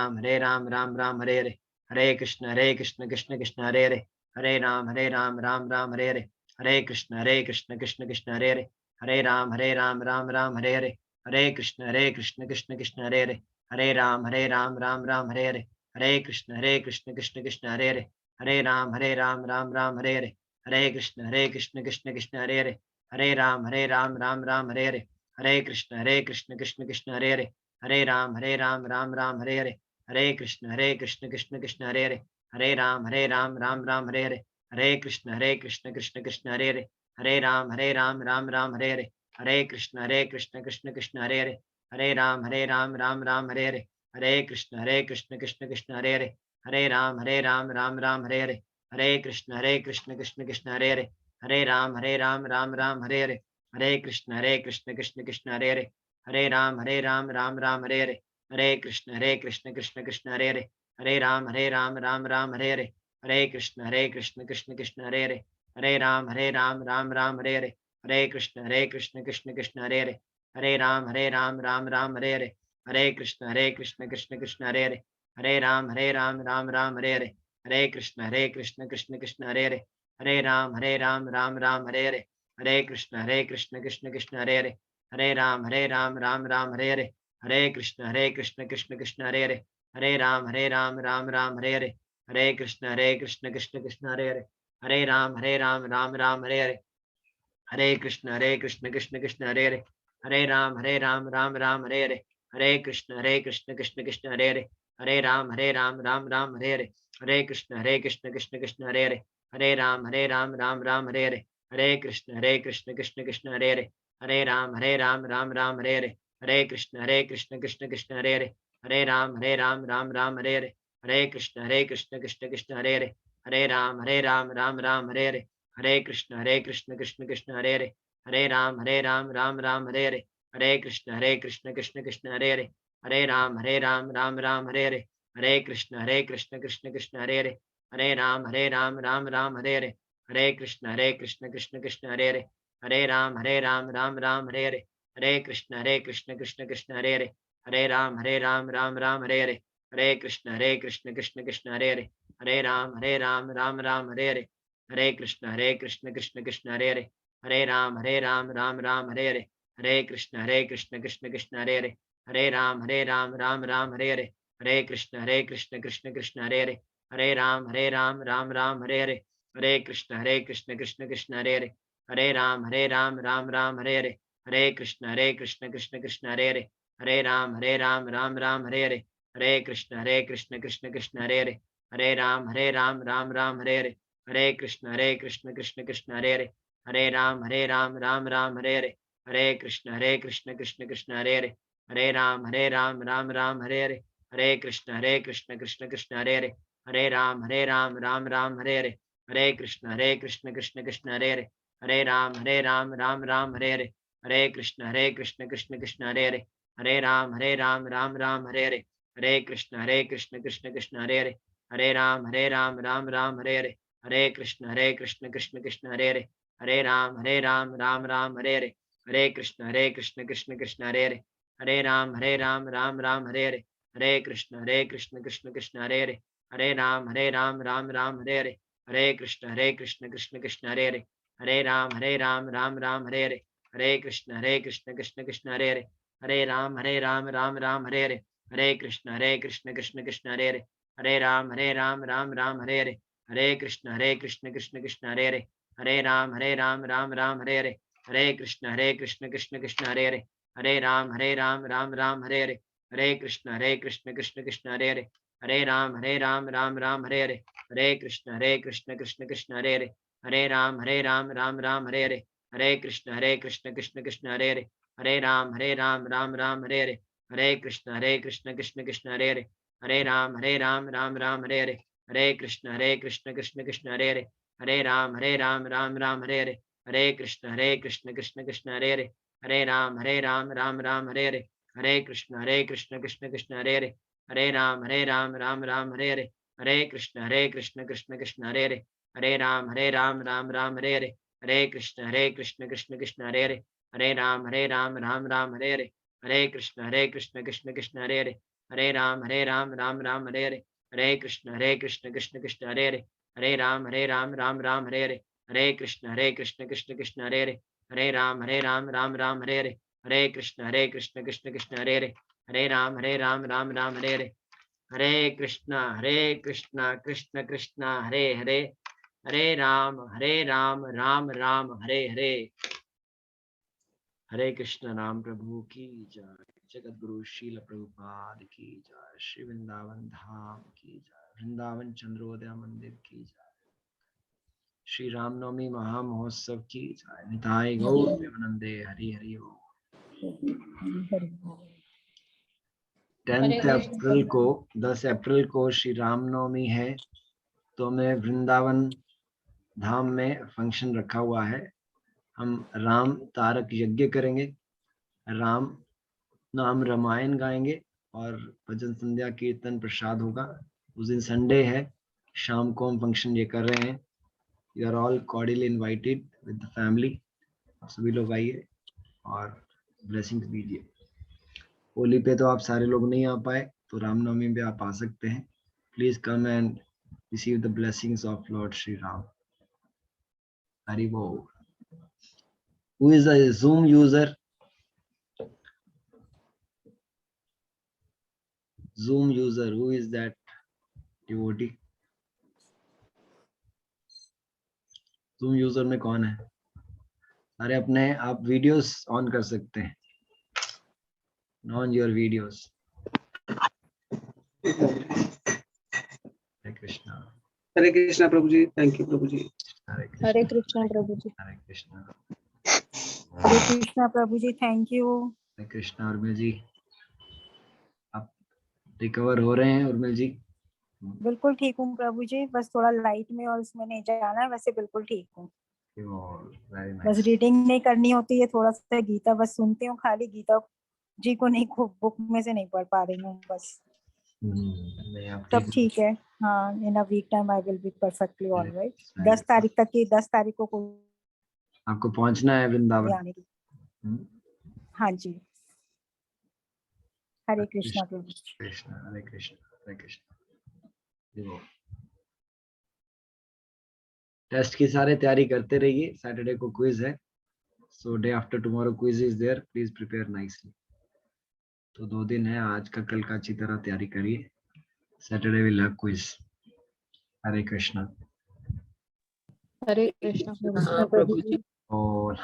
हरे राम राम राम हरे हरे, हरे कृष्ण कृष्ण कृष्ण हरे हरे, हरे राम राम राम हरे हरे, हरे कृष्ण कृष्ण कृष्ण हरे हरे, हरे राम राम राम हरे हरे, हरे कृष्ण कृष्ण कृष्ण हरे हरे, हरे राम राम राम हरे हरे, हरे कृष्ण कृष्ण कृष्ण हरे हरे, हरे राम राम राम हरे हरे, हरे कृष्ण कृष्ण कृष्ण हरे हरे, हरे राम राम राम हरे हरे, हरे कृष्ण कृष्ण कृष्ण हरे हरे, हरे राम राम राम हरे हरे, हरे कृष्ण कृष्ण कृष्ण हरे हरे, हरे राम राम राम हरे हरे, हरे कृष्ण कृष्ण कृष्ण हरे हरे, हरे राम राम राम हरे हरे, हरे कृष्ण कृष्ण कृष्ण हरे हरे, हरे राम राम राम हरे हरे, हरे कृष्ण कृष्ण कृष्ण हरे हरे, हरे राम राम राम हरे हरे, हरे कृष्ण कृष्ण कृष्ण हरे हरे, हरे राम राम राम हरे हरे, हरे कृष्ण कृष्ण कृष्ण हरे हरे, हरे राम राम राम हरे हरे, हरे कृष्ण कृष्ण कृष्ण हरे हरे, हरे राम राम राम हरे हरे, हरे कृष्ण कृष्ण कृष्ण हरे हरे, हरे राम राम राम हरे हरे, हरे कृष्ण कृष्ण कृष्ण हरे हरे, हरे राम राम राम हरे हरे, हरे कृष्ण कृष्ण कृष्ण हरे हरे, हरे राम राम राम हरे हरे, हरे कृष्ण कृष्ण कृष्ण हरे हरे, हरे राम राम राम हरे हरे, हरे कृष्ण कृष्ण कृष्ण हरे हरे, हरे राम राम राम हरे हरे, हरे कृष्ण कृष्ण कृष्ण हरे हरे, हरे राम राम राम हरे हरे, हरे कृष्ण कृष्ण कृष्ण हरे हरे, हरे राम राम राम हरे हरे, हरे कृष्ण कृष्ण कृष्ण हरे हरे, हरे राम राम राम हरे हरे, हरे कृष्ण कृष्ण कृष्ण हरे हरे, हरे राम राम राम हरे हरे, हरे कृष्ण कृष्ण कृष्ण हरे हरे, हरे राम राम राम हरे हरे, हरे कृष्ण कृष्ण कृष्ण हरे हरे, हरे राम राम राम हरे हरे, हरे कृष्ण कृष्ण कृष्ण हरे हरे, हरे राम राम राम हरे हरे, हरे कृष्ण कृष्ण कृष्ण हरे हरे, हरे राम राम राम हरे हरे, हरे कृष्ण कृष्ण कृष्ण हरे हरे, हरे राम राम राम हरे हरे, हरे कृष्ण कृष्ण कृष्ण हरे हरे, हरे राम राम राम हरे हरे, हरे कृष्ण कृष्ण कृष्ण हरे हरे, हरे राम राम राम हरे हरे, हरे कृष्ण कृष्ण कृष्ण हरे हरे, हरे राम राम राम हरे हरे, हरे कृष्ण कृष्ण कृष्ण हरे हरे, हरे राम राम राम हरे हरे, हरे कृष्ण कृष्ण कृष्ण हरे हरे, हरे राम राम राम हरे हरे, हरे कृष्ण कृष्ण कृष्ण हरे हरे, हरे राम राम राम हरे हरे, हरे कृष्ण कृष्ण कृष्ण हरे हरे, हरे राम राम राम हरे हरे, हरे कृष्ण कृष्ण कृष्ण हरे हरे, हरे राम राम राम हरे हरे, हरे कृष्ण कृष्ण कृष्ण हरे हरे, हरे राम राम राम हरे हरे, हरे कृष्ण कृष्ण कृष्ण हरे हरे, हरे राम राम राम हरे हरे, हरे कृष्ण कृष्ण कृष्ण हरे हरे, हरे राम राम राम हरे हरे, हरे कृष्ण कृष्ण कृष्ण हरे हरे, हरे राम राम राम हरे हरे, हरे कृष्ण कृष्ण कृष्ण हरे हरे, हरे राम राम राम हरे हरे, हरे कृष्ण कृष्ण कृष्ण हरे हरे, हरे राम राम राम हरे हरे, हरे कृष्ण कृष्ण कृष्ण हरे हरे, हरे राम राम राम हरे हरे, हरे कृष्ण कृष्ण कृष्ण हरे हरे, हरे राम राम राम हरे हरे, हरे कृष्ण कृष्ण कृष्ण हरे हरे, हरे राम राम राम हरे हरे, हरे कृष्ण कृष्ण कृष्ण हरे हरे, हरे राम राम राम हरे हरे, हरे कृष्ण कृष्ण कृष्ण हरे हरे, हरे राम राम राम हरे हरे, हरे कृष्ण कृष्ण कृष्ण हरे हरे, हरे राम राम राम हरे हरे, हरे कृष्ण कृष्ण कृष्ण हरे हरे, हरे राम राम राम हरे हरे, हरे कृष्ण कृष्ण कृष्ण हरे हरे, हरे राम राम राम हरे हरे, हरे कृष्ण कृष्ण कृष्ण हरे हरे, हरे राम राम राम हरे हरे, हरे कृष्ण कृष्ण कृष्ण हरे हरे, हरे राम राम राम हरे हरे, हरे कृष्ण कृष्ण कृष्ण हरे हरे, हरे राम राम राम हरे हरे, हरे कृष्ण कृष्ण कृष्ण हरे हरे, हरे राम राम राम हरे हरे, हरे कृष्ण कृष्ण कृष्ण हरे हरे, हरे राम राम राम हरे हरे, हरे कृष्ण कृष्ण कृष्ण हरे हरे, हरे राम राम राम हरे हरे, हरे कृष्ण कृष्ण कृष्ण हरे हरे, हरे राम राम राम हरे हरे, हरे कृष्ण कृष्ण कृष्ण हरे हरे, हरे राम राम राम हरे हरे, हरे कृष्ण कृष्ण कृष्ण हरे हरे, हरे राम राम राम हरे हरे, हरे कृष्ण कृष्ण कृष्ण हरे हरे, हरे राम राम राम हरे हरे, हरे कृष्ण कृष्ण कृष्ण हरे हरे, हरे राम राम राम हरे हरे, हरे कृष्ण कृष्ण कृष्ण हरे हरे, हरे राम राम राम हरे हरे, हरे कृष्ण कृष्ण कृष्ण हरे हरे, हरे राम राम राम हरे हरे, हरे कृष्ण कृष्ण कृष्ण हरे हरे, हरे राम राम राम हरे हरे, हरे कृष्ण कृष्ण कृष्ण हरे हरे, हरे राम राम राम हरे हरे, हरे कृष्ण कृष्ण कृष्ण हरे हरे, हरे राम राम राम हरे हरे, हरे कृष्ण राम प्रभु की जय, जगत गुरु श्रील प्रभुपाद की जय, श्री वृंदावन धाम की जय, वृंदावन चंद्रोदय मंदिर की जय, श्री रामनवमी महामहोत्सव की जय, निताय गौर प्रेमानंदे, हरि हरि बोल। 10 अप्रैल को श्री रामनवमी है, तो मैं वृंदावन धाम में फंक्शन रखा हुआ है। हम राम तारक यज्ञ करेंगे, राम नाम रामायण गाएंगे और भजन संध्या कीर्तन प्रसाद होगा। उस दिन संडे है, शाम को हम फंक्शन ये कर रहे हैं। You are all cordially invited with the family. सभी लोग आइए और ब्लेसिंग्स दीजिए। होली पे तो आप सारे लोग नहीं आ पाए, तो रामनवमी पे आप आ सकते हैं। Please come and receive the blessings of Lord Shri Ram. Hari बोल। Who is a Zoom user? Zoom user, who is that devotee? Zoom user में कौन है? अरे अपने आप वीडियोस ऑन कर सकते हैं। On your videos. Hare Krishna प्रभु जी, थैंक यू प्रभु जी। हरे कृष्णा प्रभु जी। हरे कृष्णा। हरे कृष्णा प्रभु जी, थैंक यू। हरे कृष्णा। अर्मिल जी, आप रिकवर हो रहे हैं उर्मिल जी? बिल्कुल ठीक हूँ प्रभु जी, बस थोड़ा लाइट में और उसमें नहीं जाना है, वैसे बिल्कुल ठीक हूँ। वेरी बस नाइस। रीडिंग नहीं करनी होती है, थोड़ा सा गीता बस सुनती हूँ खाली, गीता जी को नहीं, खूब बुक में से नहीं पढ़ पा रही हूँ बस। नहीं आप सब ठीक है। हाँ, in a week time I will be perfectly alright. Right. 10 तारीख तक की, 10 तारीख को आपको पहुंचना है वृंदावन। आने की। हाँ जी, हरे कृष्णा प्रभु। कृष्ण हरे कृष्ण हरे कृष्ण। टेस्ट की सारे तैयारी करते रहिए, सैटरडे को क्विज है, so day after tomorrow quiz is there, please prepare nicely. तो 2 दिन है, आज का कल का अच्छी तरह तैयारी करिए, सैटरडे विल हैव क्विज। हरे कृष्णा। हरे कृष्णा हाँ प्रभु जी। और